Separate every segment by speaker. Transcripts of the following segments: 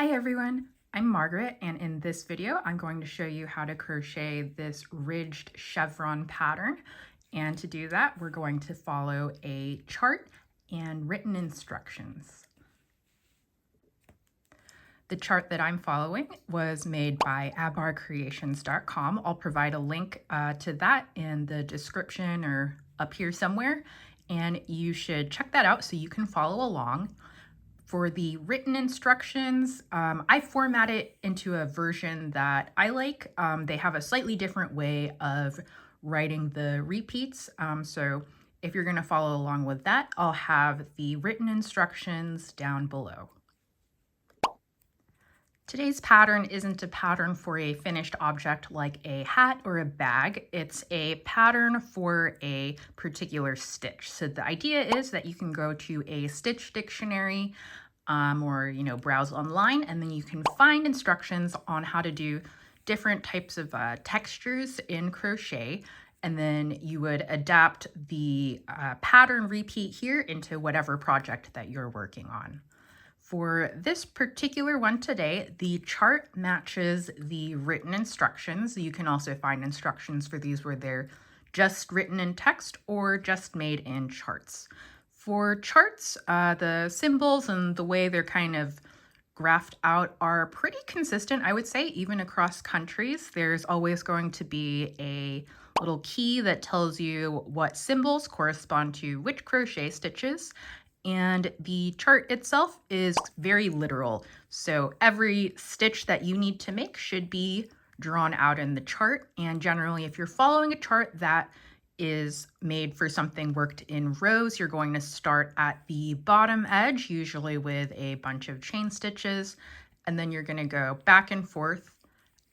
Speaker 1: Hi everyone, I'm Margaret, and in this video I'm going to show you how to crochet this ridged chevron pattern. And to do that, we're going to follow a chart and written instructions. The chart that I'm following was made by abbrebiations.com. I'll provide a link to that in the description or up here somewhere, and you should check that out so you can follow along. For the written instructions, I format it into a version that I like. They have a slightly different way of writing the repeats. So if you're going to follow along with that, I'll have the written instructions down below. Today's pattern isn't a pattern for a finished object like a hat or a bag. It's a pattern for a particular stitch. So the idea is that you can go to a stitch dictionary or browse online, and then you can find instructions on how to do different types of textures in crochet, and then you would adapt the pattern repeat here into whatever project that you're working on. For this particular one today, the chart matches the written instructions. You can also find instructions for these where they're just written in text or just made in charts. For charts, the symbols and the way they're kind of graphed out are pretty consistent, I would say, even across countries. There's always going to be a little key that tells you what symbols correspond to which crochet stitches. And the chart itself is very literal. So every stitch that you need to make should be drawn out in the chart. And generally, if you're following a chart that is made for something worked in rows, you're going to start at the bottom edge, usually with a bunch of chain stitches, and then you're going to go back and forth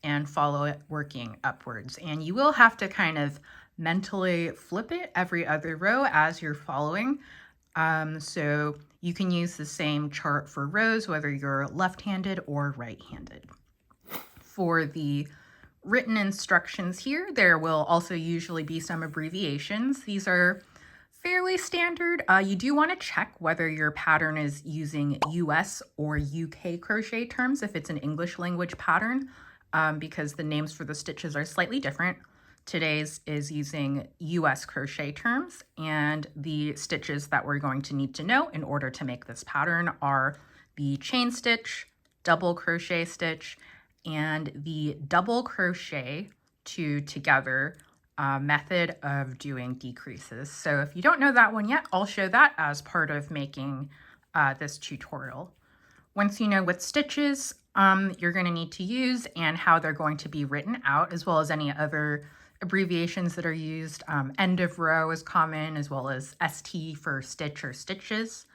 Speaker 1: and follow it working upwards. And you will have to kind of mentally flip it every other row as you're following. So you can use the same chart for rows, whether you're left-handed or right-handed. For the written instructions here, there will also usually be some abbreviations. These are fairly standard. You do want to check whether your pattern is using US or UK crochet terms if it's an English language pattern, because the names for the stitches are slightly different. Today's is using US crochet terms, and the stitches that we're going to need to know in order to make this pattern are the chain stitch, double crochet stitch, and the double crochet together method of doing decreases. So if you don't know that one yet, I'll show that as part of making this tutorial. Once you know what stitches you're going to need to use and how they're going to be written out, as well as any other abbreviations that are used. End of row is common, as well as ST for stitch or stitches.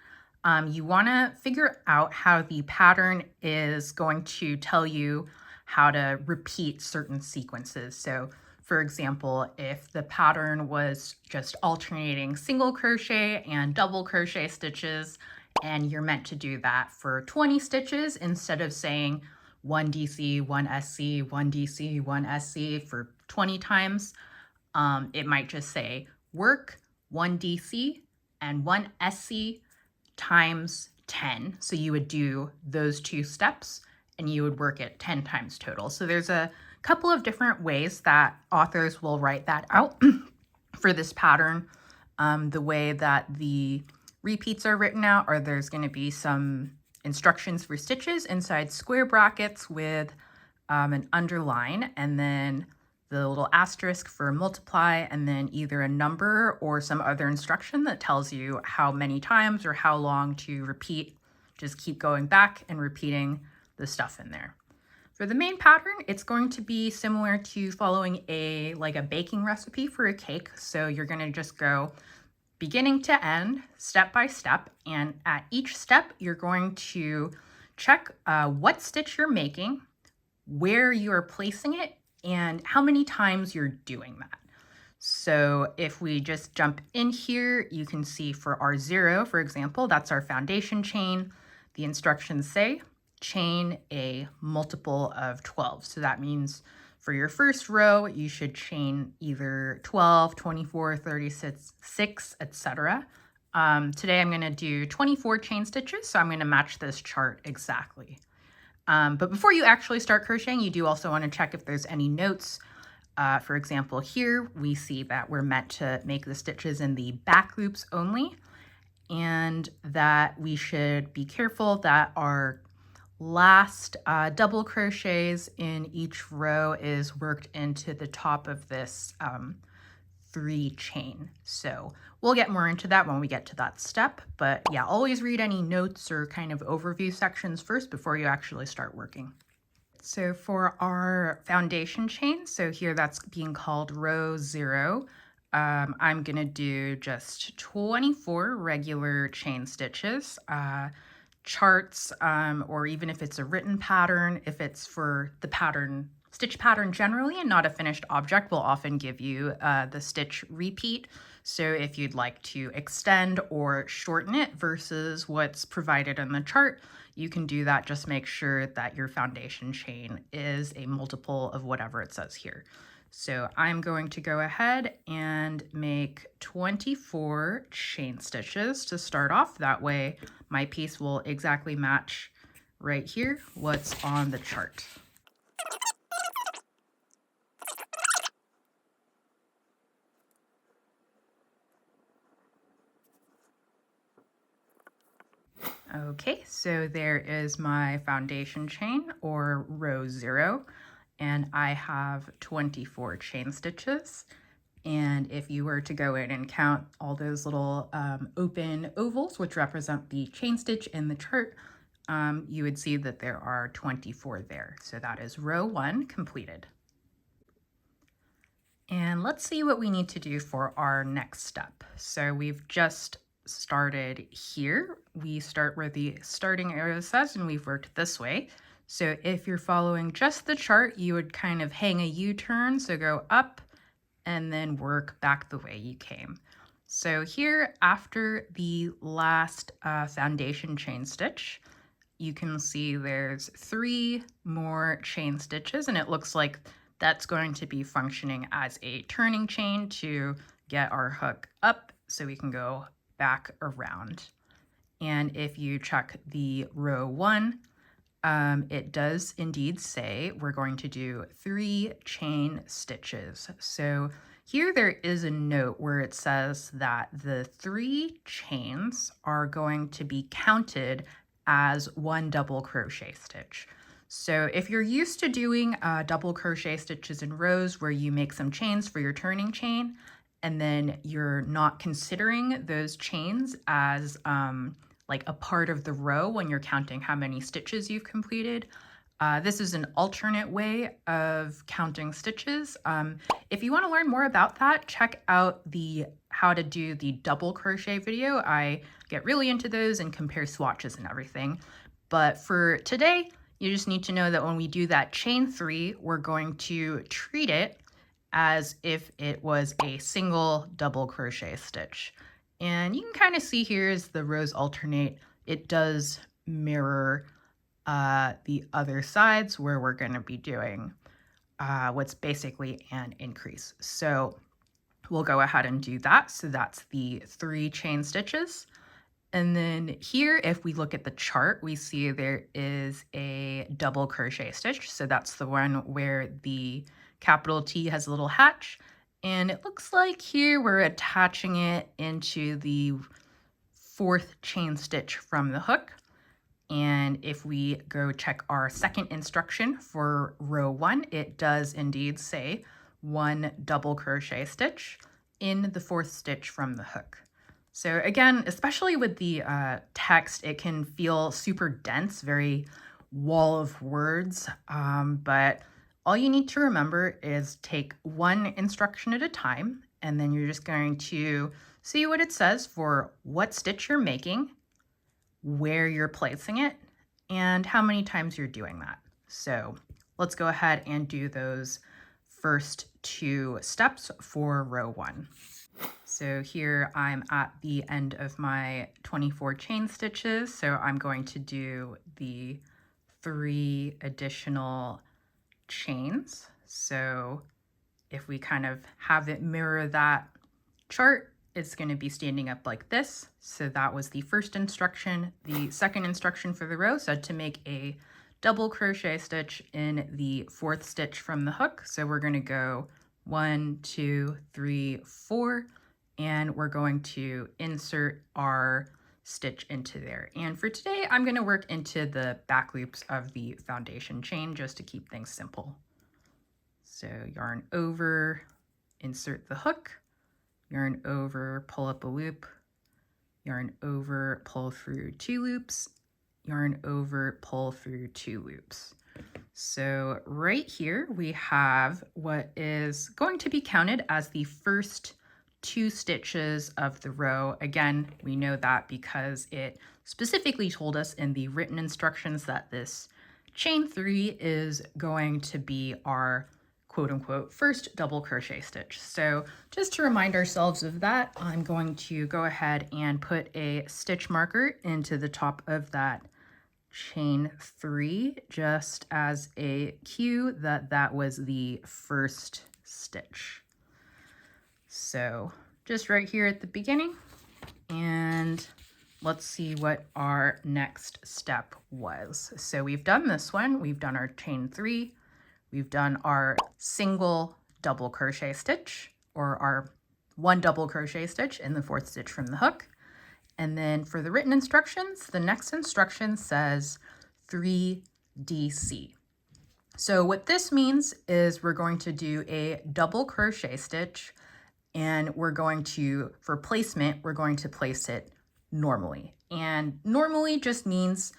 Speaker 1: You want to figure out how the pattern is going to tell you how to repeat certain sequences. So for example, if the pattern was just alternating single crochet and double crochet stitches, and you're meant to do that for 20 stitches instead of saying 1 DC, 1 SC, 1 DC, 1 SC for 20 times, it might just say work 1 DC and 1 SC times 10. So you would do those two steps and you would work it 10 times total. So there's a couple of different ways that authors will write that out for this pattern. The way that the repeats are written out, or there's going to be some instructions for stitches inside square brackets with an underline, and then the little asterisk for multiply, and then either a number or some other instruction that tells you how many times or how long to repeat. Just keep going back and repeating the stuff in there. For the main pattern, it's going to be similar to following a baking recipe for a cake. So you're going to just go beginning to end, step by step, and at each step, you're going to check what stitch you're making, where you're placing it, and how many times you're doing that. So if we just jump in here, you can see for our 0, for example, that's our foundation chain. The instructions say chain a multiple of 12. So that means for your first row, you should chain either 12, 24, 36, etc. Today I'm going to do 24 chain stitches, so I'm going to match this chart exactly. But before you actually start crocheting, you do also want to check if there's any notes. For example, here we see that we're meant to make the stitches in the back loops only, and that we should be careful that our last double crochets in each row is worked into the top of this 3 chain. So we'll get more into that when we get to that step, but yeah, always read any notes or kind of overview sections first before you actually start working. So for our foundation chain, so here that's being called row 0, I'm gonna do just 24 regular chain stitches. Charts, or even if it's a written pattern, if it's for the pattern, stitch pattern generally and not a finished object, will often give you the stitch repeat. So if you'd like to extend or shorten it versus what's provided in the chart, you can do that. Just make sure that your foundation chain is a multiple of whatever it says here. So I'm going to go ahead and make 24 chain stitches to start off. That way my piece will exactly match right here what's on the chart. Okay, so there is my foundation chain, or row 0, and I have 24 chain stitches. And if you were to go in and count all those little open ovals, which represent the chain stitch in the chart, you would see that there are 24 there. So that is row 1 completed. And let's see what we need to do for our next step. So we've just started here. We start where the starting arrow says, and we've worked this way. So if you're following just the chart, you would kind of hang a U-turn, so go up and then work back the way you came. So here, after the last foundation chain stitch, you can see there's 3 more chain stitches, and it looks like that's going to be functioning as a turning chain to get our hook up so we can go back around. And if you check the row 1, it does indeed say we're going to do 3 chain stitches. So here there is a note where it says that the 3 chains are going to be counted as 1 double crochet stitch. So if you're used to doing double crochet stitches in rows where you make some chains for your turning chain, and then you're not considering those chains as like a part of the row when you're counting how many stitches you've completed, this is an alternate way of counting stitches. If you want to learn more about that, check out the how to do the double crochet video. I get really into those and compare swatches and everything. But for today, you just need to know that when we do that chain 3, we're going to treat it as if it was a single double crochet stitch. And you can kind of see here as the rows alternate, it does mirror the other sides where we're going to be doing what's basically an increase. So we'll go ahead and do that. So that's the 3 chain stitches. And then here, if we look at the chart, we see there is a double crochet stitch. So that's the one where the capital T has a little hatch. And it looks like here we're attaching it into the 4th chain stitch from the hook. And if we go check our second instruction for row 1, it does indeed say 1 double crochet stitch in the 4th stitch from the hook. So again, especially with the text, it can feel super dense, very wall of words, but all you need to remember is take 1 instruction at a time, and then you're just going to see what it says for what stitch you're making, where you're placing it, and how many times you're doing that. So let's go ahead and do those first 2 steps for row 1. So here I'm at the end of my 24 chain stitches, so I'm going to do the 3 additional chains. So if we kind of have it mirror that chart, it's going to be standing up like this. So that was the first instruction. The second instruction for the row said to make a double crochet stitch in the 4th stitch from the hook. So we're going to go 1, 2, 3, 4, and we're going to insert our stitch into there. And for today, I'm going to work into the back loops of the foundation chain just to keep things simple. So yarn over, insert the hook, yarn over, pull up a loop, yarn over, pull through 2 loops, yarn over, pull through 2 loops. So right here we have what is going to be counted as the first 2 stitches of the row. Again, we know that because it specifically told us in the written instructions that this chain 3 is going to be our quote-unquote first double crochet stitch. So just to remind ourselves of that, I'm going to go ahead and put a stitch marker into the top of that chain 3 just as a cue that that was the first stitch. So just right here at the beginning, and let's see what our next step was. So we've done this one, we've done our chain 3, we've done our single double crochet stitch, or our 1 double crochet stitch in the 4th stitch from the hook. And then for the written instructions, the next instruction says 3DC. So what this means is we're going to do a double crochet stitch, and we're going to, for placement, we're going to place it normally. And normally just means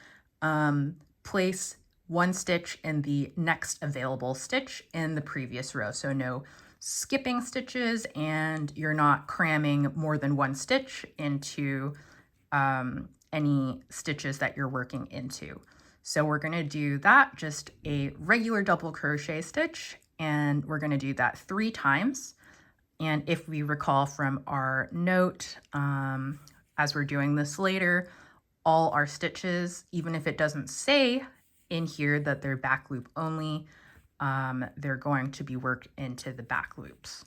Speaker 1: place 1 stitch in the next available stitch in the previous row. So no skipping stitches, and you're not cramming more than 1 stitch into any stitches that you're working into. So we're going to do that, just a regular double crochet stitch, and we're going to do that 3 times. And if we recall from our note, as we're doing this later, all our stitches, even if it doesn't say in here that they're back loop only, they're going to be worked into the back loops.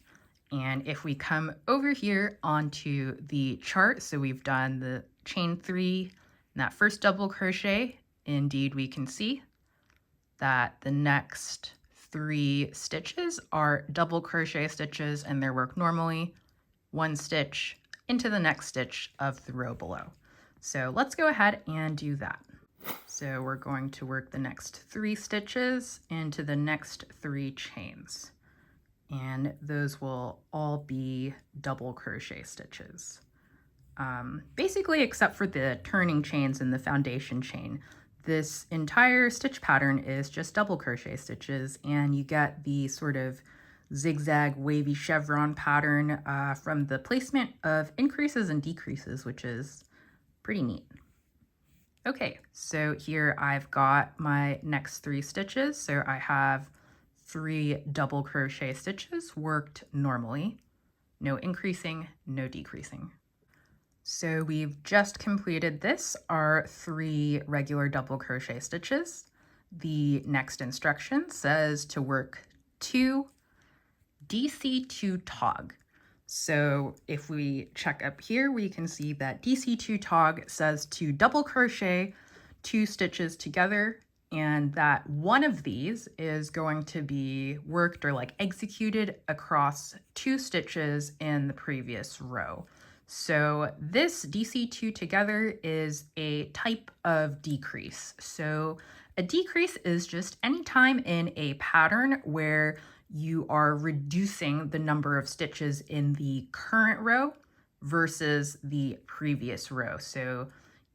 Speaker 1: And if we come over here onto the chart, so we've done the chain 3 and that first double crochet, indeed we can see that the next 3 stitches are double crochet stitches, and they're worked normally 1 stitch into the next stitch of the row below. So let's go ahead and do that. So we're going to work the next 3 stitches into the next 3 chains, and those will all be double crochet stitches. Basically, except for the turning chains and the foundation chain, this entire stitch pattern is just double crochet stitches, and you get the sort of zigzag wavy chevron pattern from the placement of increases and decreases, which is pretty neat. Okay, so here I've got my next 3 stitches. So I have 3 double crochet stitches worked normally, no increasing, no decreasing. So we've just completed this, our 3 regular double crochet stitches. The next instruction says to work 2 DC2 tog. So if we check up here, we can see that DC2 tog says to double crochet 2 stitches together, and that one of these is going to be worked or like executed across 2 stitches in the previous row. So this DC2 together is a type of decrease. So a decrease is just any time in a pattern where you are reducing the number of stitches in the current row versus the previous row. So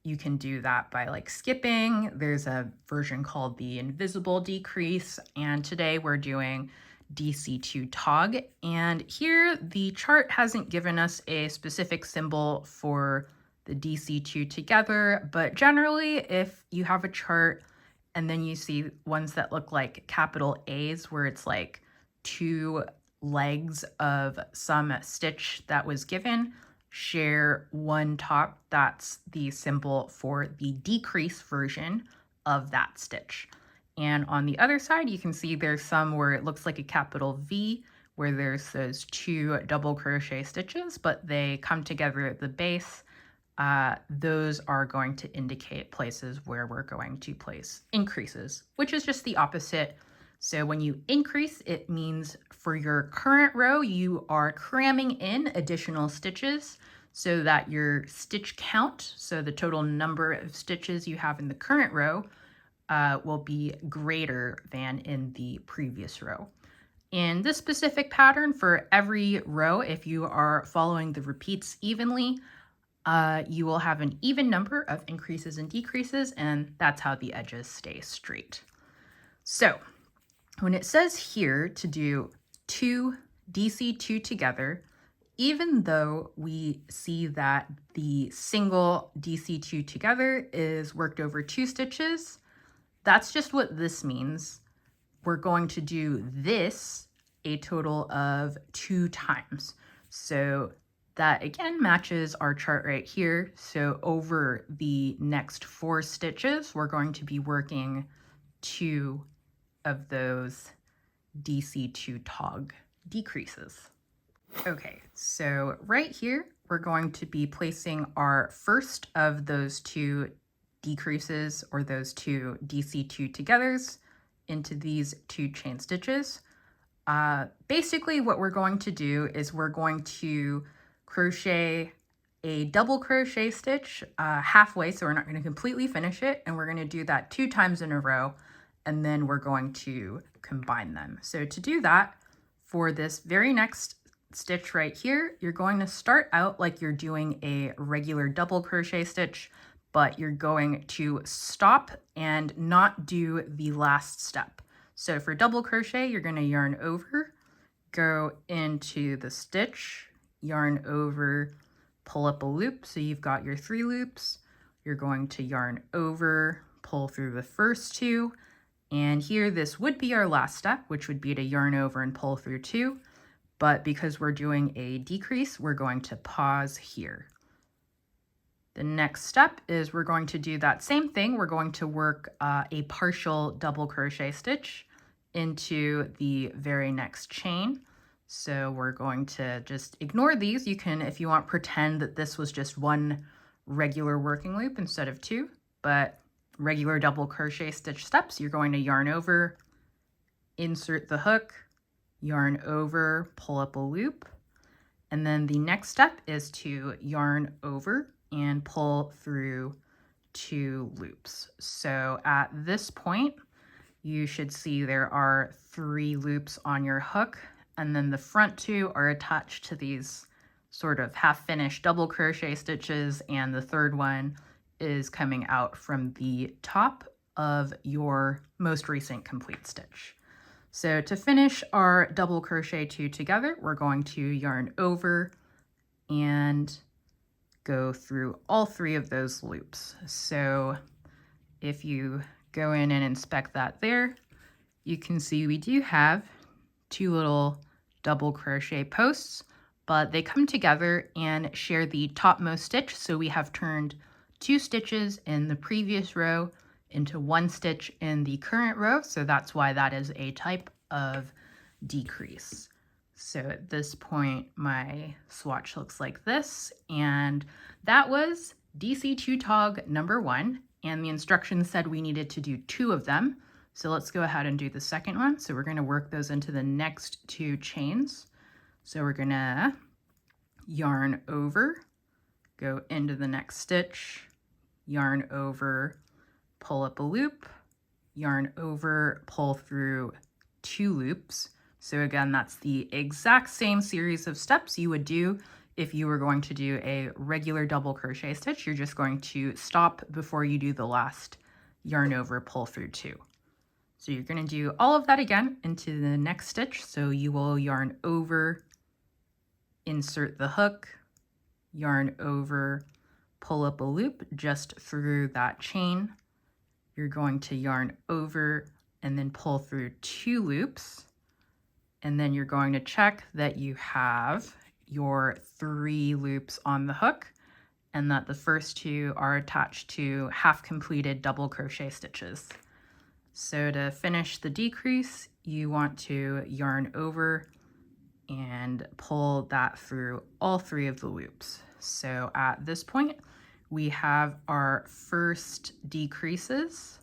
Speaker 1: you can do that by like skipping. There's a version called the invisible decrease, and today we're doing DC2 tog. And here the chart hasn't given us a specific symbol for the DC2 together, but generally if you have a chart and then you see ones that look like capital A's where it's like 2 legs of some stitch that was given, share one top, that's the symbol for the decrease version of that stitch. And on the other side, you can see there's some where it looks like a capital V, where there's those 2 double crochet stitches, but they come together at the base those are going to indicate places where we're going to place increases, which is just the opposite. So when you increase, it means for your current row, you are cramming in additional stitches so that your stitch count, so the total number of stitches you have in the current row, will be greater than in the previous row. In this specific pattern, for every row, if you are following the repeats evenly, you will have an even number of increases and decreases, and that's how the edges stay straight. So when it says here to do 2 DC2 together, even though we see that the single DC2 together is worked over 2 stitches, that's just what this means. We're going to do this a total of 2 times. So that again matches our chart right here. So over the next 4 stitches, we're going to be working 2 of those DC2 tog decreases. Okay, so right here, we're going to be placing our first of those 2 decreases, or those 2 DC2 togethers, into these 2 chain stitches. Basically what we're going to do is we're going to crochet a double crochet stitch halfway, so we're not going to completely finish it, and we're going to do that 2 times in a row, and then we're going to combine them. So to do that, for this very next stitch right here, you're going to start out like you're doing a regular double crochet stitch, but you're going to stop and not do the last step. So for double crochet, you're going to yarn over, go into the stitch, yarn over, pull up a loop. So you've got your 3 loops. You're going to yarn over, pull through the first 2. And here, this would be our last step, which would be to yarn over and pull through 2. But because we're doing a decrease, we're going to pause here. The next step is we're going to do that same thing. We're going to work a partial double crochet stitch into the very next chain. So we're going to just ignore these. You can, if you want, pretend that this was just 1 regular working loop instead of 2, but regular double crochet stitch steps, you're going to yarn over, insert the hook, yarn over, pull up a loop, and then the next step is to yarn over and pull through 2 loops. So at this point, you should see there are 3 loops on your hook, and then the front 2 are attached to these sort of half-finished double crochet stitches, and the third one is coming out from the top of your most recent complete stitch. So to finish our double crochet 2 together, we're going to yarn over and go through all 3 of those loops. So if you go in and inspect that there, you can see we do have 2 little double crochet posts, but they come together and share the topmost stitch. So we have turned 2 stitches in the previous row into 1 stitch in the current row. So that's why that is a type of decrease. So at this point, my swatch looks like this, and that was DC2 tog number 1, and the instructions said we needed to do 2 of them. So let's go ahead and do the second one. So we're going to work those into the next 2 chains. So we're going to yarn over, go into the next stitch, yarn over, pull up a loop, yarn over, pull through 2 loops. So again, that's the exact same series of steps you would do if you were going to do a regular double crochet stitch. You're just going to stop before you do the last yarn over, pull through 2. So you're going to do all of that again into the next stitch. So you will yarn over, insert the hook, yarn over, pull up a loop just through that chain. You're going to yarn over and then pull through 2 loops. And then you're going to check that you have your 3 loops on the hook and that the first 2 are attached to half completed double crochet stitches. So to finish the decrease, you want to yarn over and pull that through all 3 of the loops. So at this point, we have our first decreases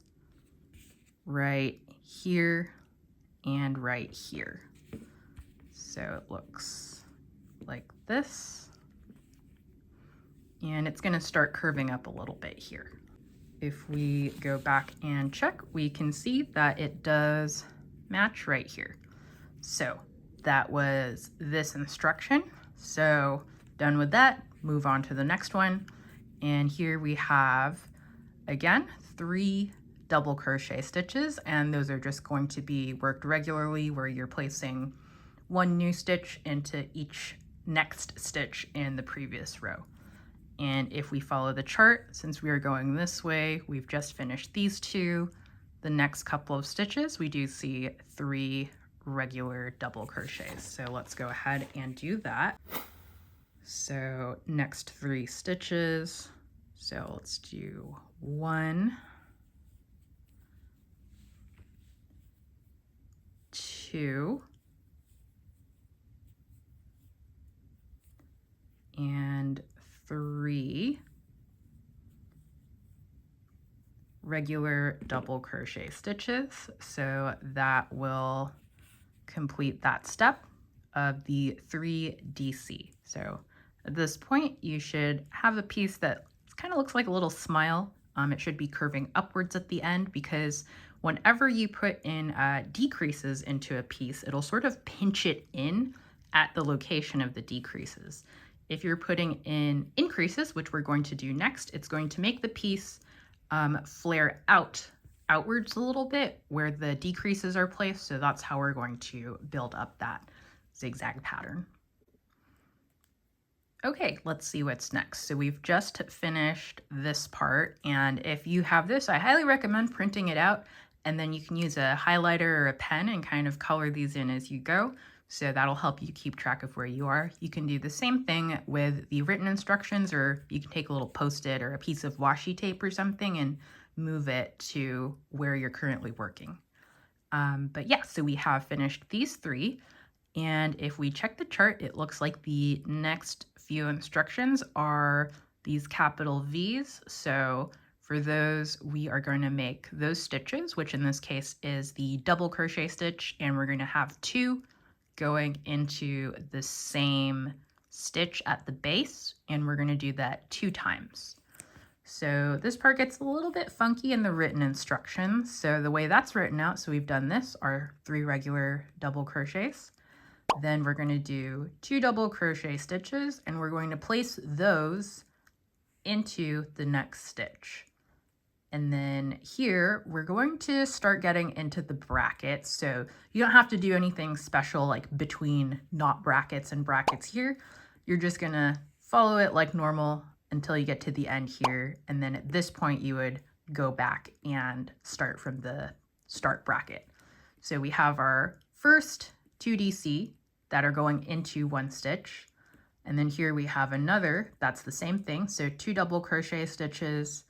Speaker 1: right here and right here. So it looks like this. And it's going to start curving up a little bit here. If we go back and check, we can see that it does match right here. So that was this instruction. So done with that, move on to the next one. And here we have, again, 3 double crochet stitches, and those are just going to be worked regularly where you're placing 1 new stitch into each next stitch in the previous row. And if we follow the chart, since we are going this way, we've just finished these 2. The next couple of stitches, we do see 3 regular double crochets. So let's go ahead and do that. So next 3 stitches. So let's do 1, 2, and 3 regular double crochet stitches. So that will complete that step of the 3 DC. So at this point, you should have a piece that kind of looks like a little smile. It should be curving upwards at the end, because whenever you put in decreases into a piece, it'll sort of pinch it in at the location of the decreases. If you're putting in increases, which we're going to do next, it's going to make the piece flare outwards a little bit where the decreases are placed. So that's how we're going to build up that zigzag pattern. Okay, let's see what's next. So we've just finished this part, and if you have this, I highly recommend printing it out, and then you can use a highlighter or a pen and kind of color these in as you go. So that'll help you keep track of where you are. You can do the same thing with the written instructions, or you can take a little Post-it or a piece of washi tape or something and move it to where you're currently working. But yeah, so we have finished these 3. And if we check the chart, it looks like the next few instructions are these capital V's. So for those, we are going to make those stitches, which in this case is the double crochet stitch, and we're going to have 2 going into the same stitch at the base, and we're going to do that 2 times. So this part gets a little bit funky in the written instructions. So the way that's written out, so we've done this, are 3 regular double crochets. Then we're going to do 2 double crochet stitches, and we're going to place those into the next stitch. And then here we're going to start getting into the brackets. So you don't have to do anything special like between not brackets and brackets here. You're just going to follow it like normal until you get to the end here. And then at this point you would go back and start from the start bracket. So we have our first 2 DC that are going into 1 stitch. And then here we have another, that's the same thing. So 2 double crochet stitches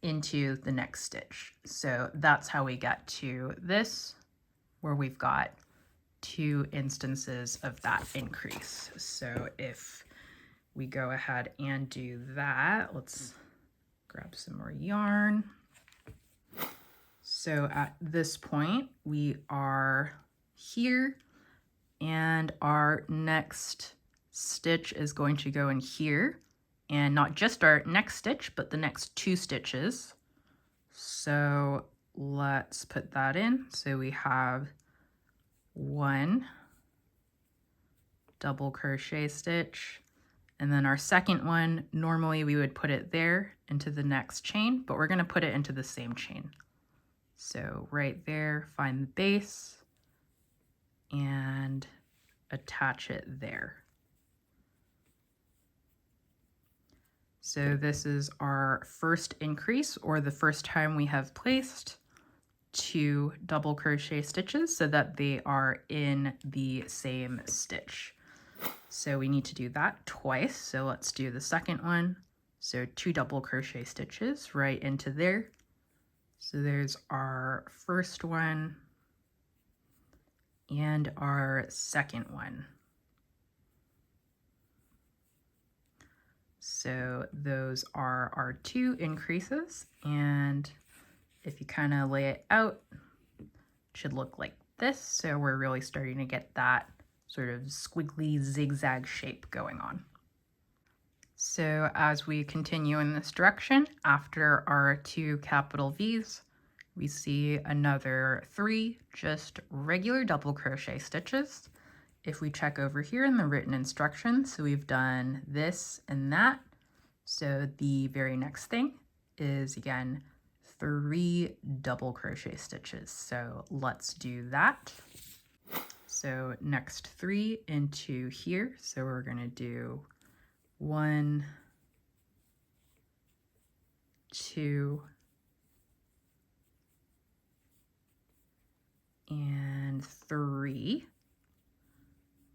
Speaker 1: into the next stitch. So that's how we get to this, where we've got 2 instances of that increase. So if we go ahead and do that, let's grab some more yarn. So at this point, we are here, and our next stitch is going to go in here, and not just our next stitch, but the next 2 stitches. So let's put that in. So we have 1 double crochet stitch, and then our second one, normally we would put it there into the next chain, but we're going to put it into the same chain. So right there, find the base and attach it there. So this is our first increase, or the first time we have placed 2 double crochet stitches so that they are in the same stitch. So we need to do that twice. So let's do the second one. So 2 double crochet stitches right into there. So there's our first one and our second one. So those are our 2 increases, and if you kind of lay it out, it should look like this. So we're really starting to get that sort of squiggly zigzag shape going on. So as we continue in this direction, after our 2 capital V's, we see another 3 just regular double crochet stitches. If we check over here in the written instructions, so we've done this and that. So the very next thing is, again, 3 double crochet stitches. So let's do that. So next 3 into here. So we're going to do 1, 2, and 3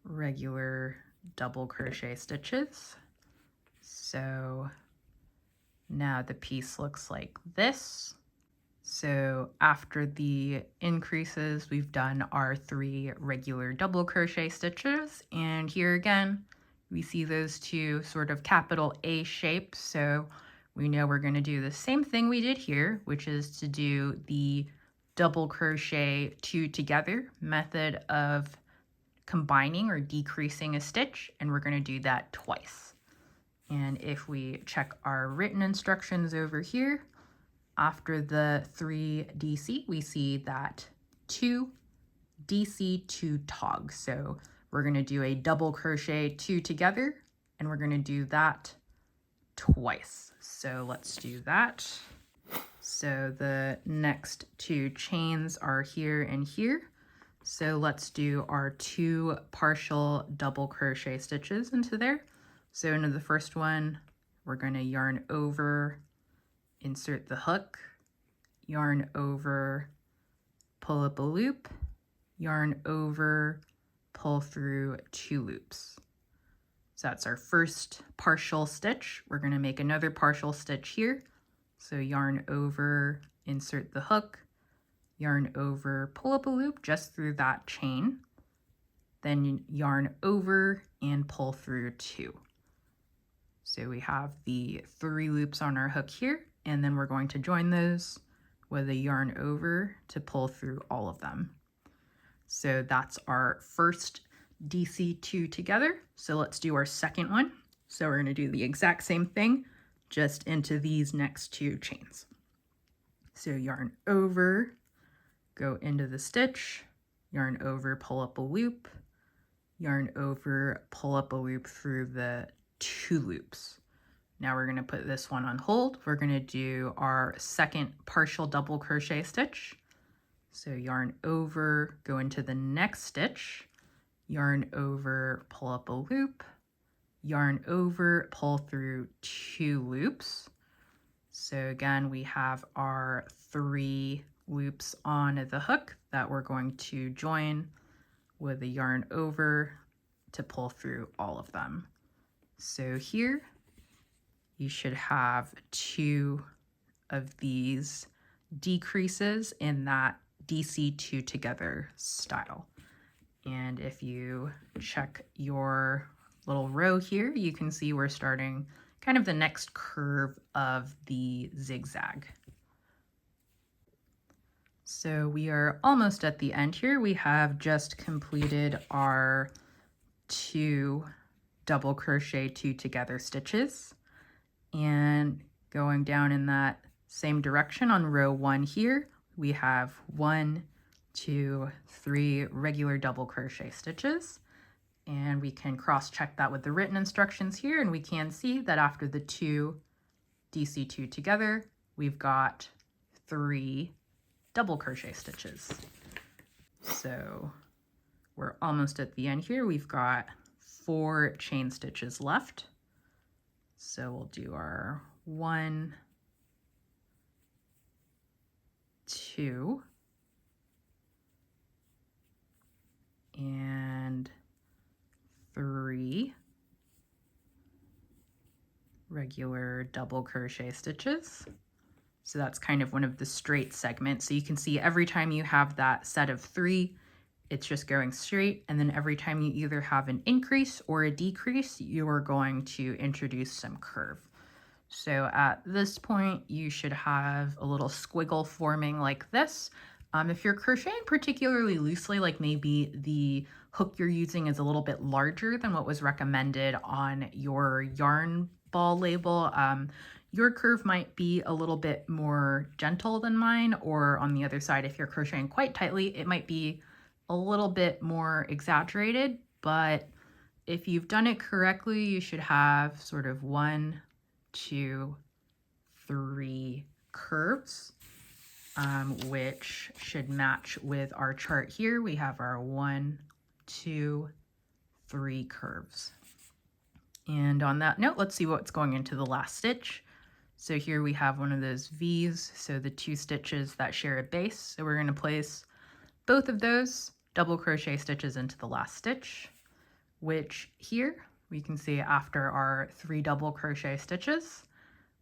Speaker 1: regular double crochet stitches. So now the piece looks like this. So after the increases, we've done our 3 regular double crochet stitches, and here again we see those 2 sort of capital A shapes. So we know we're going to do the same thing we did here, which is to do the double crochet 2 together method of combining or decreasing a stitch, and we're going to do that twice. And if we check our written instructions over here, after the 3 DC, we see that 2 DC 2 tog. So we're going to do a double crochet 2 together, and we're going to do that twice. So let's do that. So the next 2 chains are here and here. So let's do our 2 partial double crochet stitches into there. So into the first one, we're going to yarn over, insert the hook, yarn over, pull up a loop, yarn over, pull through 2 loops. So that's our first partial stitch. We're going to make another partial stitch here. So yarn over, insert the hook, yarn over, pull up a loop just through that chain, then yarn over and pull through 2. So we have the 3 loops on our hook here, and then we're going to join those with a yarn over to pull through all of them. So that's our first DC2 together. So let's do our second one. So we're going to do the exact same thing, just into these next 2 chains. So yarn over, go into the stitch, yarn over, pull up a loop, yarn over, pull up a loop through the 2 loops. Now we're going to put this one on hold. We're going to do our second partial double crochet stitch. So yarn over, go into the next stitch, yarn over, pull up a loop, yarn over, pull through 2 loops. So again, we have our 3 loops on the hook that we're going to join with a yarn over to pull through all of them. So here you should have 2 of these decreases in that DC2 together style. And if you check your little row here, you can see we're starting kind of the next curve of the zigzag. So we are almost at the end here. We have just completed our 2 double crochet 2 together stitches, and going down in that same direction on row 1 here, we have 1, 2, 3 regular double crochet stitches, and we can cross-check that with the written instructions here, and we can see that after the 2 DC2 together, we've got 3 double crochet stitches. So we're almost at the end here. We've got 4 chain stitches left. So we'll do our 1, 2, and 3 regular double crochet stitches. So that's kind of one of the straight segments. So you can see every time you have that set of 3, it's just going straight, and then every time you either have an increase or a decrease, you are going to introduce some curve. So at this point, you should have a little squiggle forming like this. If you're crocheting particularly loosely, like maybe the hook you're using is a little bit larger than what was recommended on your yarn ball label, your curve might be a little bit more gentle than mine, or on the other side, if you're crocheting quite tightly, it might be a little bit more exaggerated. But if you've done it correctly, you should have sort of 1, 2, 3 curves, which should match with our chart here. We have our 1, 2, 3 curves. And on that note, let's see what's going into the last stitch. So here we have one of those V's, so the 2 stitches that share a base. So we're going to place both of those double crochet stitches into the last stitch, which here we can see after our 3 double crochet stitches,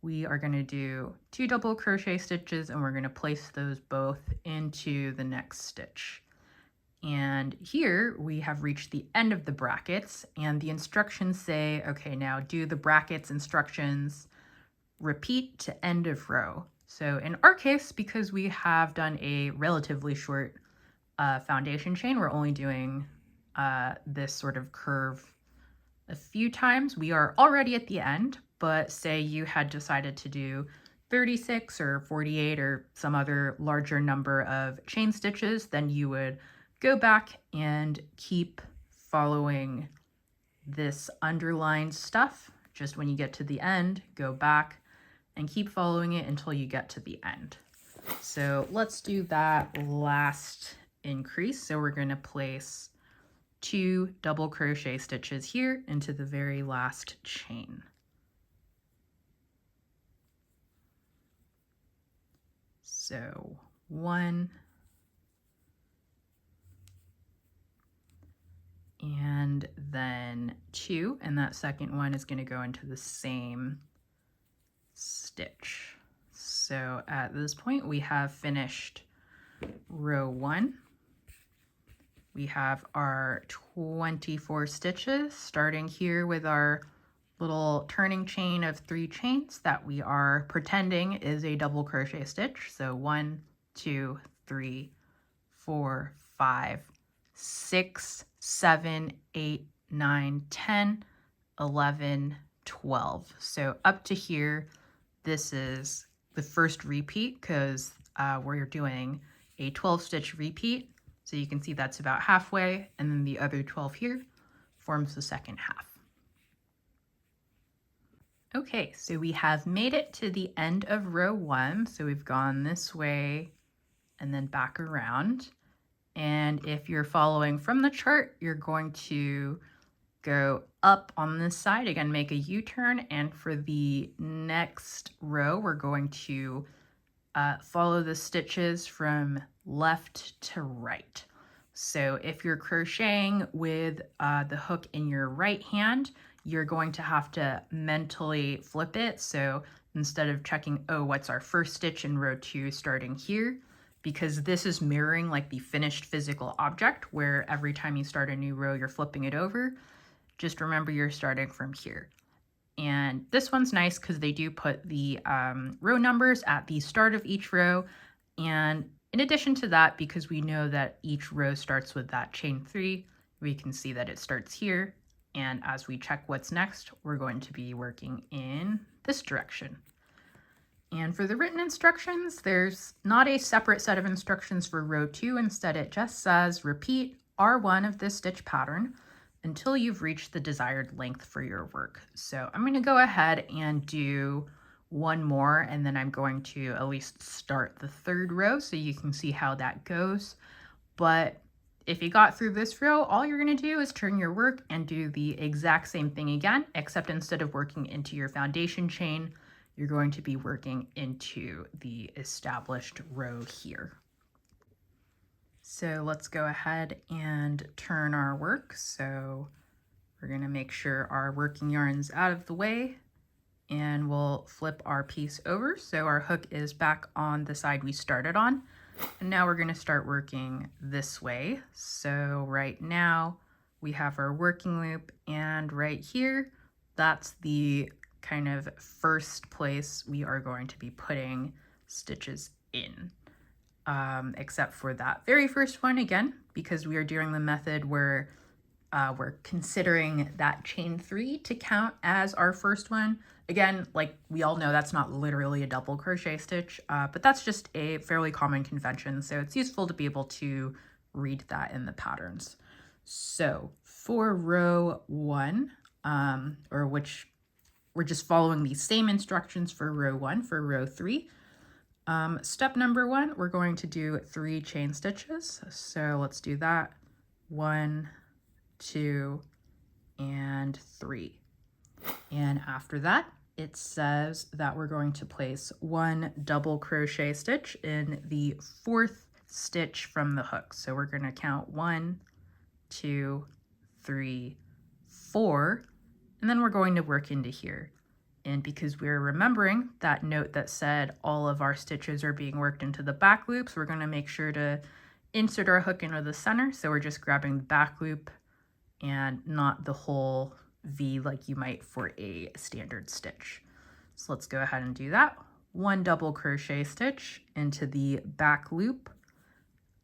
Speaker 1: we are going to do 2 double crochet stitches, and we're going to place those both into the next stitch. And here we have reached the end of the brackets, and the instructions say, okay, now do the brackets instructions, repeat to end of row. So in our case, because we have done a relatively short foundation chain, we're only doing this sort of curve a few times. We are already at the end, but say you had decided to do 36 or 48 or some other larger number of chain stitches, then you would go back and keep following this underlined stuff. Just when you get to the end, go back and keep following it until you get to the end. So let's do that last increase. So we're going to place 2 double crochet stitches here into the very last chain. So 1, and then 2, and that second one is going to go into the same stitch. So at this point we have finished row 1. We have our 24 stitches, starting here with our little turning chain of 3 chains that we are pretending is a double crochet stitch. So 1, 2, 3, 4, 5, 6, 7, 8, 9, 10, 11, 12. So up to here, this is the first repeat because we're doing a 12 stitch repeat. So you can see that's about halfway, and then the other 12 here forms the second half. Okay, so we have made it to the end of row 1. So we've gone this way and then back around. And if you're following from the chart, you're going to go up on this side, again, make a U-turn. And for the next row, we're going to follow the stitches from left to right. So if you're crocheting with the hook in your right hand, you're going to have to mentally flip it. So instead of checking, oh, what's our first stitch in row 2 starting here, because this is mirroring like the finished physical object where every time you start a new row, you're flipping it over. Just remember you're starting from here. And this one's nice because they do put the row numbers at the start of each row. And in addition to that, because we know that each row starts with that chain 3, we can see that it starts here. And as we check what's next, we're going to be working in this direction. And for the written instructions, there's not a separate set of instructions for row 2. Instead, it just says repeat R1 of this stitch pattern until you've reached the desired length for your work. So I'm going to go ahead and do one more, and then I'm going to at least start the 3rd row so you can see how that goes. But if you got through this row, all you're going to do is turn your work and do the exact same thing again, except instead of working into your foundation chain, you're going to be working into the established row here. So let's go ahead and turn our work. So we're going to make sure our working yarn's out of the way, and we'll flip our piece over so our hook is back on the side we started on. And now we're going to start working this way. So right now we have our working loop, and right here, that's the kind of first place we are going to be putting stitches in. Except for that very first one, again, because we are doing the method where we're considering that chain 3 to count as our first one. Again, like we all know, that's not literally a double crochet stitch, but that's just a fairly common convention, so it's useful to be able to read that in the patterns. So for row 1, or which we're just following the same instructions for row 1, for row 3, step number 1, we're going to do 3 chain stitches. So let's do that. 1, 2, and 3. And after that, it says that we're going to place 1 double crochet stitch in the 4th stitch from the hook. So we're going to count 1, 2, 3, 4, and then we're going to work into here. And because we're remembering that note that said all of our stitches are being worked into the back loops, we're going to make sure to insert our hook into the center. So we're just grabbing the back loop and not the whole V like you might for a standard stitch. So let's go ahead and do that. 1 double crochet stitch into the back loop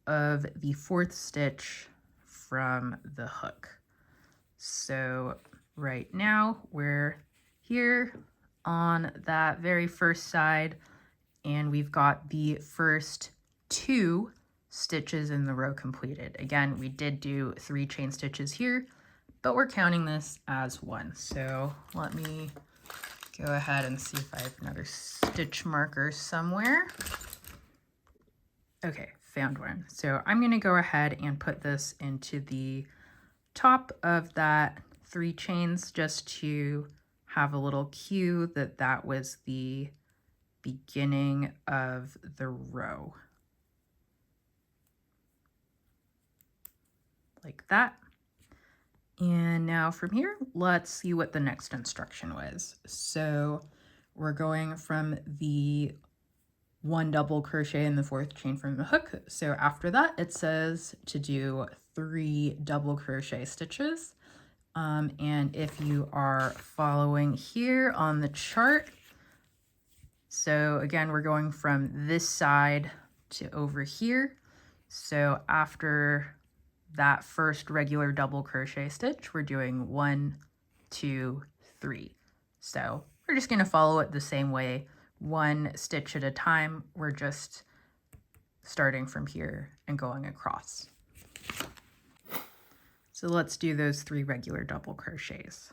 Speaker 1: of the 4th stitch from the hook. So right now we're here on that very first side, and we've got the first 2 stitches in the row completed. Again, we did do 3 chain stitches here, but we're counting this as 1. So let me go ahead and see if I have another stitch marker somewhere. Okay, found one. So I'm going to go ahead and put this into the top of that 3 chains just to have a little cue that that was the beginning of the row. Like that. And now from here, let's see what the next instruction was. So we're going from the 1 double crochet in the 4th chain from the hook. So after that, it says to do 3 double crochet stitches. And if you are following here on the chart, so again, we're going from this side to over here. So after that first regular double crochet stitch, we're doing 1, 2, 3. So we're just going to follow it the same way, 1 stitch at a time. We're just starting from here and going across. So let's do those 3 regular double crochets.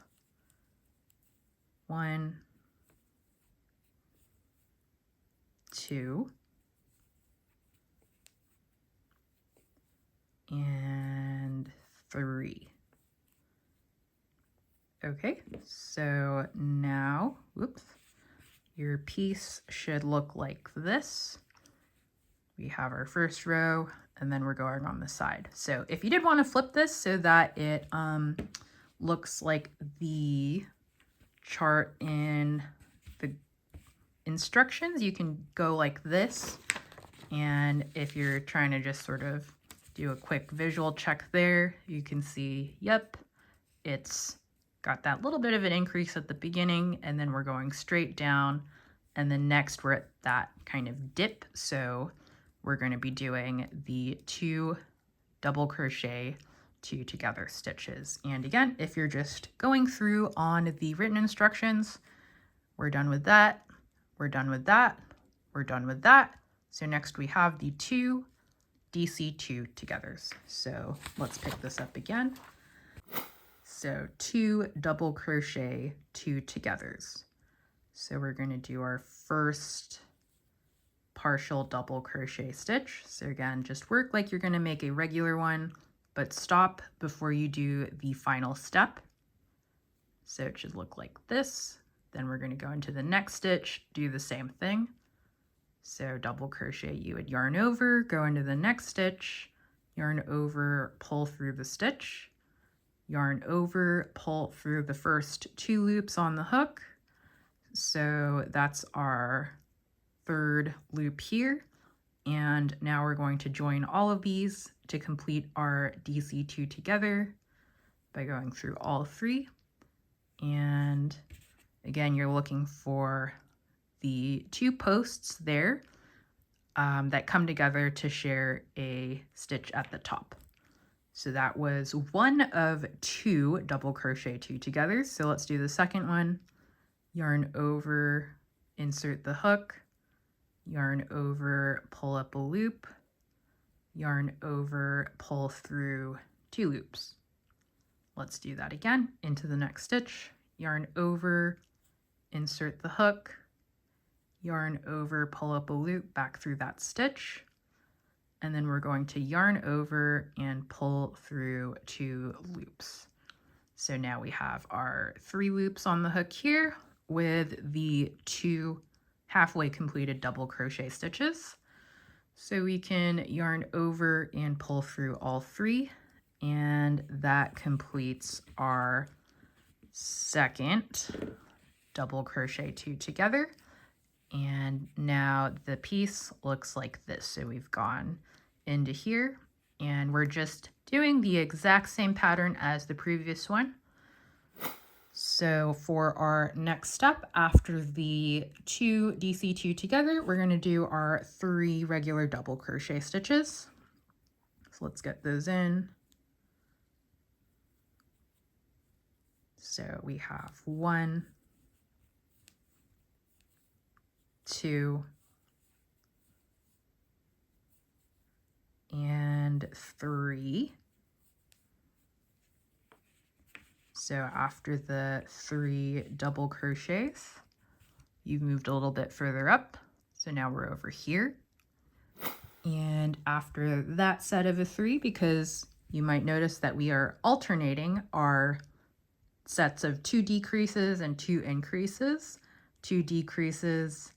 Speaker 1: 1, 2, and 3. Okay, so now, whoops, your piece should look like this. We have our first row, and then we're going on the side. So if you did want to flip this so that it looks like the chart in the instructions, you can go like this. And if you're trying to just sort of do a quick visual check there, you can see, yep, it's got that little bit of an increase at the beginning, and then we're going straight down, and then next we're at that kind of dip. So we're going to be doing the 2 double crochet 2 together stitches. And again, if you're just going through on the written instructions, we're done with that, we're done with that, we're done with that. So next we have the 2 DC2 togethers. So let's pick this up again. So 2 double crochet 2 togethers. So we're going to do our first partial double crochet stitch. So again, just work like you're going to make a regular one, but stop before you do the final step. So it should look like this. Then we're going to go into the next stitch, do the same thing. So double crochet, you would yarn over, go into the next stitch, yarn over, pull through the stitch, yarn over, pull through the first 2 loops on the hook. So that's our 3rd loop here. And now we're going to join all of these to complete our DC2 together by going through all 3. And again, you're looking for the 2 posts there that come together to share a stitch at the top. So that was 1 of 2 double crochet 2 together. So let's do the second one. Yarn over, insert the hook, yarn over, pull up a loop, yarn over, pull through 2 loops. Let's do that again. Into the next stitch, yarn over, insert the hook, yarn over, pull up a loop back through that stitch, and then we're going to yarn over and pull through 2 loops. So now we have our 3 loops on the hook here with the 2 halfway completed double crochet stitches. So we can yarn over and pull through all 3, and that completes our second double crochet 2 together. And now the piece looks like this. So we've gone into here and we're just doing the exact same pattern as the previous one. So for our next step after the 2 DC2 together, we're going to do our 3 regular double crochet stitches. So let's get those in. So we have 1, 2, and 3. So after the 3 double crochets, you've moved a little bit further up. So now we're over here. And after that set of a 3, because you might notice that we are alternating our sets of 2 decreases and 2 increases, 2 decreases,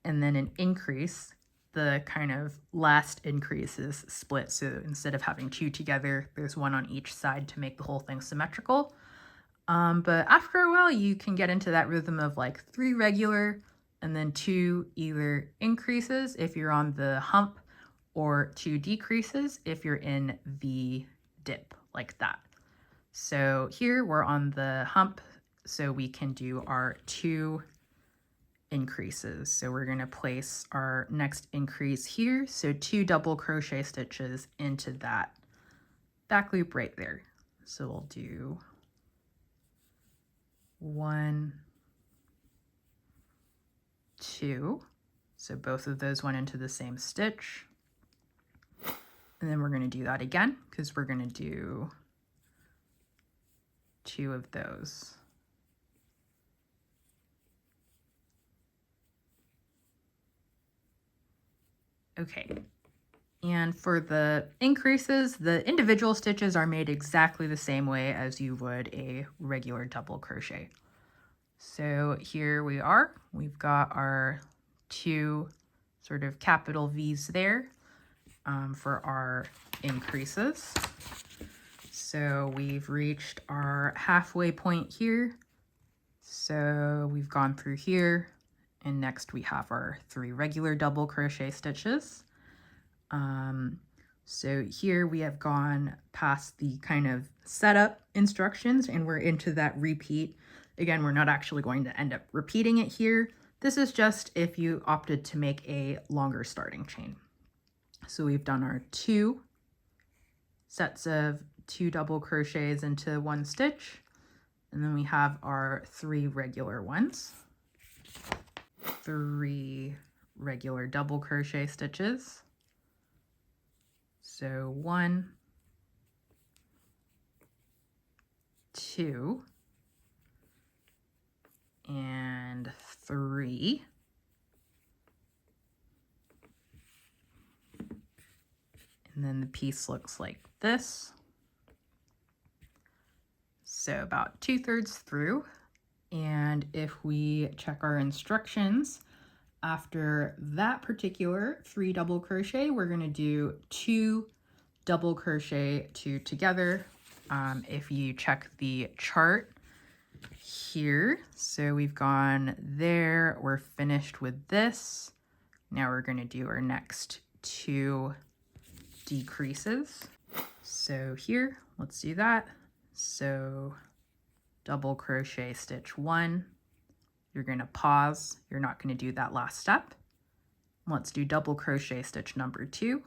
Speaker 1: and then an increase. The kind of last increase is split. So instead of having 2 together, there's 1 on each side to make the whole thing symmetrical. But after a while, you can get into that rhythm of like 3 regular and then 2 either increases if you're on the hump or 2 decreases if you're in the dip, like that. So here we're on the hump, so we can do our 2 increases. So we're going to place our next increase here. So 2 double crochet stitches into that back loop right there. So we'll do 1, 2. So both of those went into the same stitch. And then we're going to do that again because we're going to do 2 of those. Okay, and for the increases, the individual stitches are made exactly the same way as you would a regular double crochet. So here we are, we've got our 2 sort of capital V's there for our increases. So we've reached our halfway point here. So we've gone through here. And next we have our 3 regular double crochet stitches. So here we have gone past the kind of setup instructions and we're into that repeat. Again, we're not actually going to end up repeating it here. This is just if you opted to make a longer starting chain. So we've done our 2 sets of 2 double crochets into 1 stitch. And then we have our 3 regular ones. 3 regular double crochet stitches. So 1, 2, and 3. And then the piece looks like this. So about 2/3 through. And if we check our instructions, after that particular 3 double crochet, we're going to do 2 double crochet 2 together. If you check the chart here, so we've gone there, we're finished with this. Now we're going to do our next 2 decreases. So here, let's do that. So double crochet stitch 1, you're going to pause, you're not going to do that last step. Let's do double crochet stitch number 2.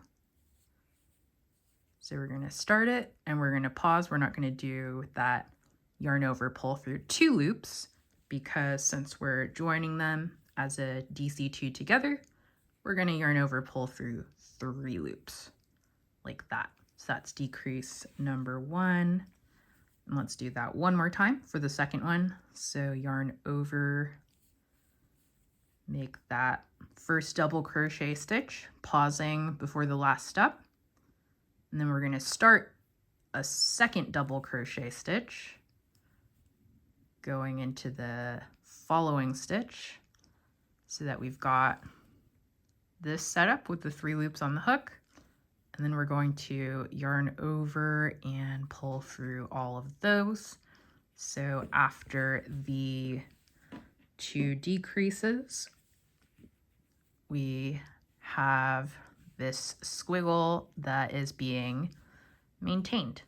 Speaker 1: So we're going to start it and we're going to pause. We're not going to do that yarn over, pull through 2 loops, because since we're joining them as a DC2 together, we're going to yarn over, pull through 3 loops like that. So that's decrease number 1. And let's do that one more time for the second one. So yarn over, make that first double crochet stitch, pausing before the last step. And then we're going to start a second double crochet stitch, going into the following stitch, so that we've got this setup with the 3 loops on the hook. And then we're going to yarn over and pull through all of those. So after the 2 decreases, we have this squiggle that is being maintained.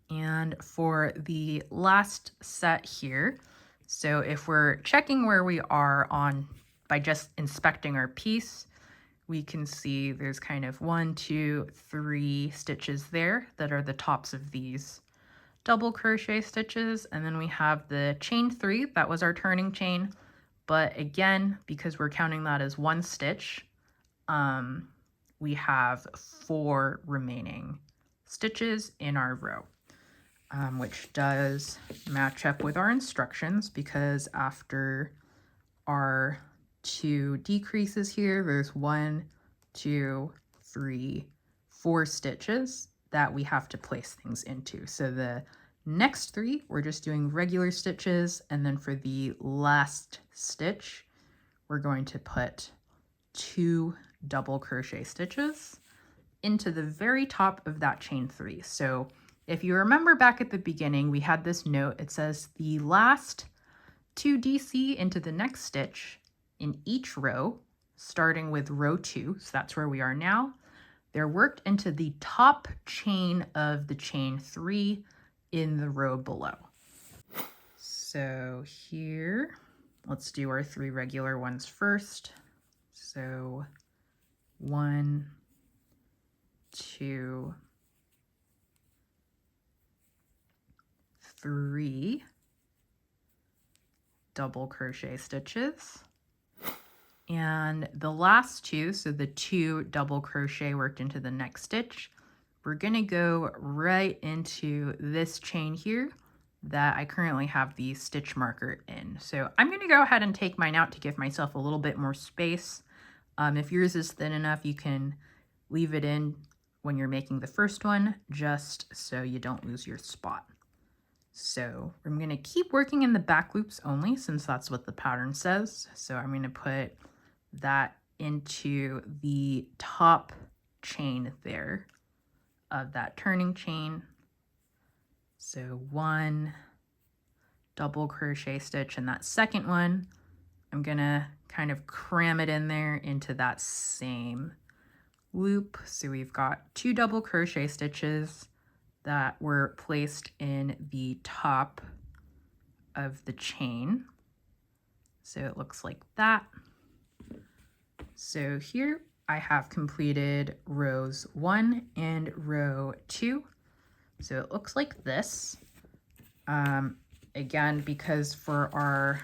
Speaker 1: And for the last set here, so if we're checking where we are on by just inspecting our piece, we can see there's kind of 1, 2, 3 stitches there that are the tops of these double crochet stitches. And then we have the chain 3, that was our turning chain. But again, because we're counting that as 1 stitch, we have 4 remaining stitches in our row, which does match up with our instructions, because after our 2 decreases here, there's 1, 2, 3, 4 stitches that we have to place things into. So the next 3, we're just doing regular stitches, and then for the last stitch, we're going to put 2 double crochet stitches into the very top of that chain 3. So if you remember back at the beginning, we had this note, it says the last 2 DC into the next stitch in each row, starting with row 2, so that's where we are now, they're worked into the top chain of the chain 3 in the row below. So here, let's do our 3 regular ones first. So 1, 2, 3 double crochet stitches. And the last 2, so the 2 double crochet worked into the next stitch, we're going to go right into this chain here that I currently have the stitch marker in. So I'm going to go ahead and take mine out to give myself a little bit more space. If yours is thin enough, you can leave it in when you're making the first one, just so you don't lose your spot. So I'm going to keep working in the back loops only, since that's what the pattern says. So I'm going to put that into the top chain there of that turning chain. So 1 double crochet stitch in that second one. I'm gonna kind of cram it in there into that same loop. So we've got 2 double crochet stitches that were placed in the top of the chain. So it looks like that. So here I have completed rows 1 and row 2. So it looks like this. Again, because for our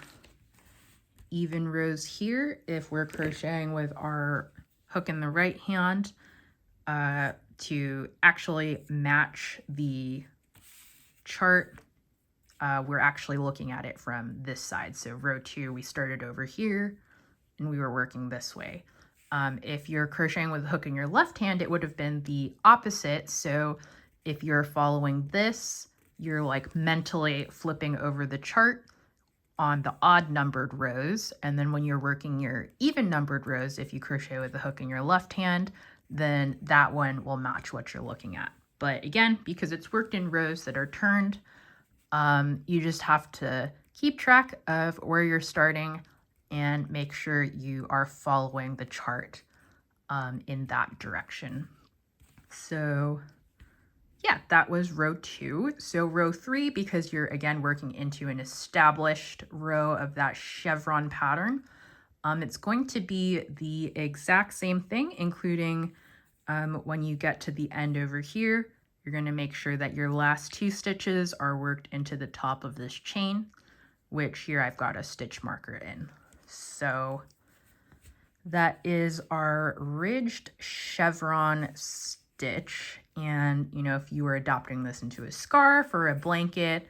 Speaker 1: even rows here, if we're crocheting with our hook in the right hand, to actually match the chart, we're actually looking at it from this side. So row 2, we started over here and we were working this way. If you're crocheting with a hook in your left hand, it would have been the opposite. So if you're following this, you're like mentally flipping over the chart on the odd numbered rows. And then when you're working your even numbered rows, if you crochet with the hook in your left hand, then that one will match what you're looking at. But again, because it's worked in rows that are turned, you just have to keep track of where you're starting and make sure you are following the chart in that direction. So yeah, that was row 2. So row 3, because you're again working into an established row of that chevron pattern, it's going to be the exact same thing, including when you get to the end over here, you're going to make sure that your last 2 stitches are worked into the top of this chain, which here I've got a stitch marker in. So that is our ridged chevron stitch. And, you know, if you were adapting this into a scarf or a blanket,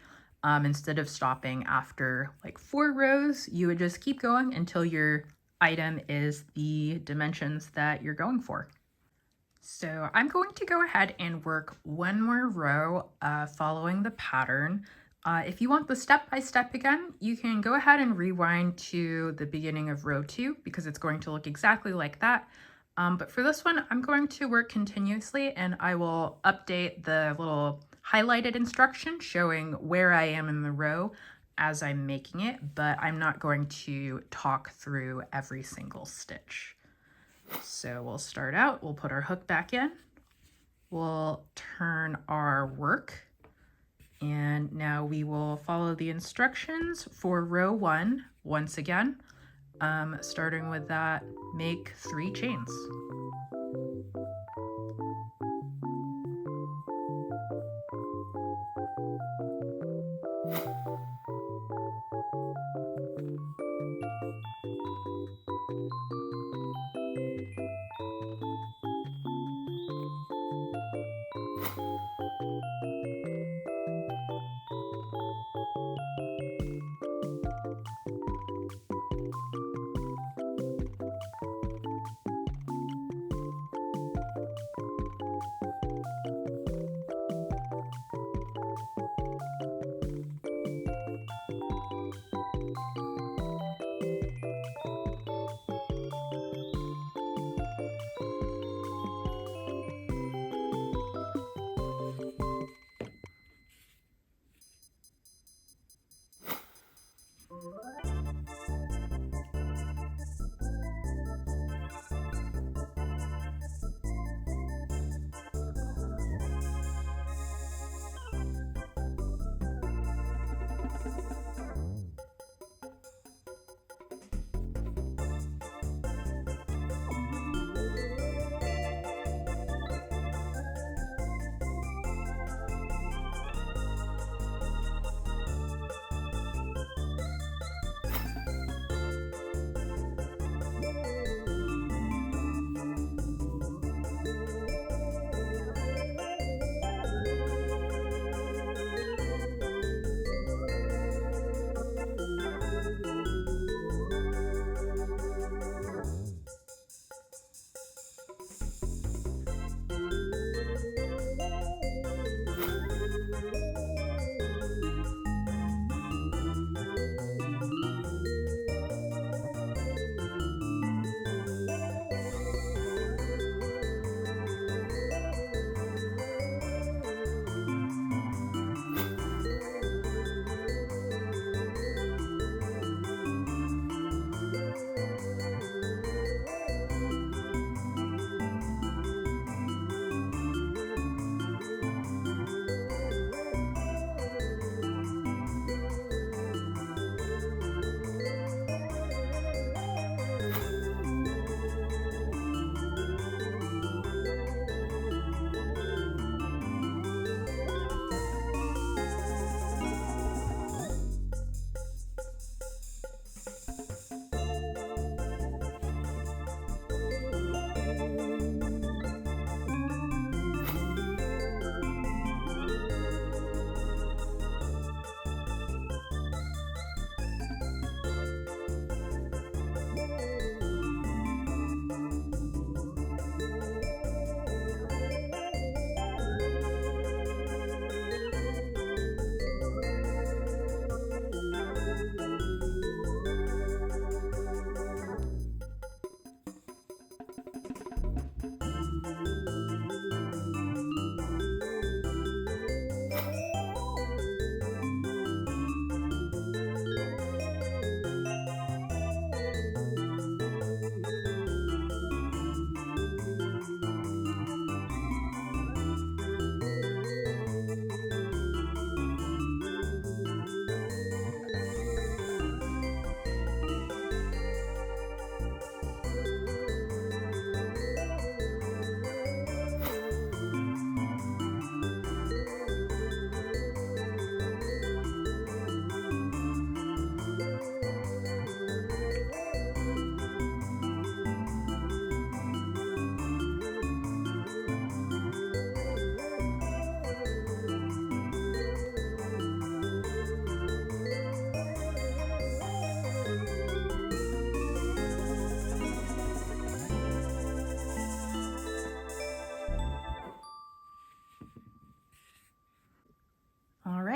Speaker 1: instead of stopping after like 4 rows, you would just keep going until your item is the dimensions that you're going for. So I'm going to go ahead and work one more row following the pattern. If you want the step-by-step again, you can go ahead and rewind to the beginning of row 2 because it's going to look exactly like that. But for this one, I'm going to work continuously, and I will update the little highlighted instruction showing where I am in the row as I'm making it, but I'm not going to talk through every single stitch. So we'll start out, we'll put our hook back in, we'll turn our work, and now we will follow the instructions for row 1 once again, starting with that, make 3 chains.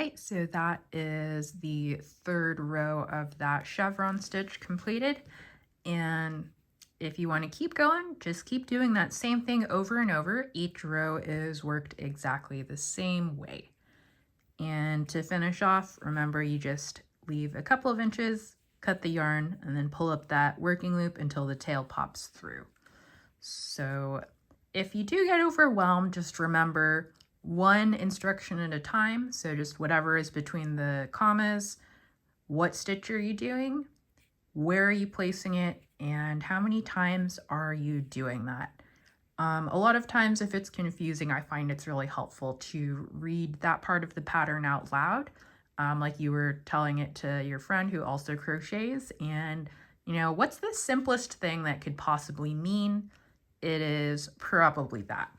Speaker 1: right, so that is the third row of that chevron stitch completed. And if you want to keep going, just keep doing that same thing over and over. Each row is worked exactly the same way. And to finish off, remember you just leave a couple of inches, cut the yarn, and then pull up that working loop until the tail pops through. So if you do get overwhelmed, just remember one instruction at a time. So just whatever is between the commas, what stitch are you doing, where are you placing it, and how many times are you doing that? A lot of times if it's confusing, I find it's really helpful to read that part of the pattern out loud, like you were telling it to your friend who also crochets. And, you know, what's the simplest thing that could possibly mean? It is probably that.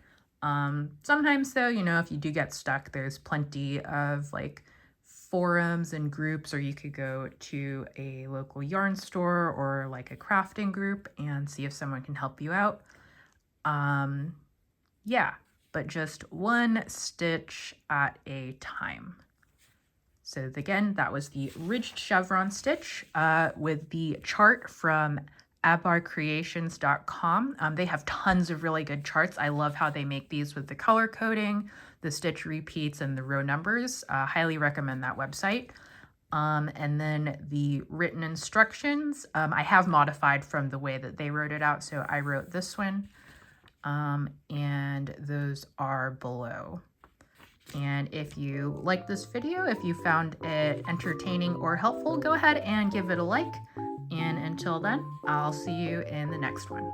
Speaker 1: Sometimes though, you know, if you do get stuck, there's plenty of like forums and groups, or you could go to a local yarn store or like a crafting group and see if someone can help you out. Yeah, but just one stitch at a time. So again, that was the ridged chevron stitch with the chart from abbrebiations.com. They have tons of really good charts. I love how they make these with the color coding, the stitch repeats, and the row numbers. Highly recommend that website. And then the written instructions, I have modified from the way that they wrote it out. So I wrote this one, and those are below. And if you like this video, if you found it entertaining or helpful, go ahead and give it a like. And until then, I'll see you in the next one.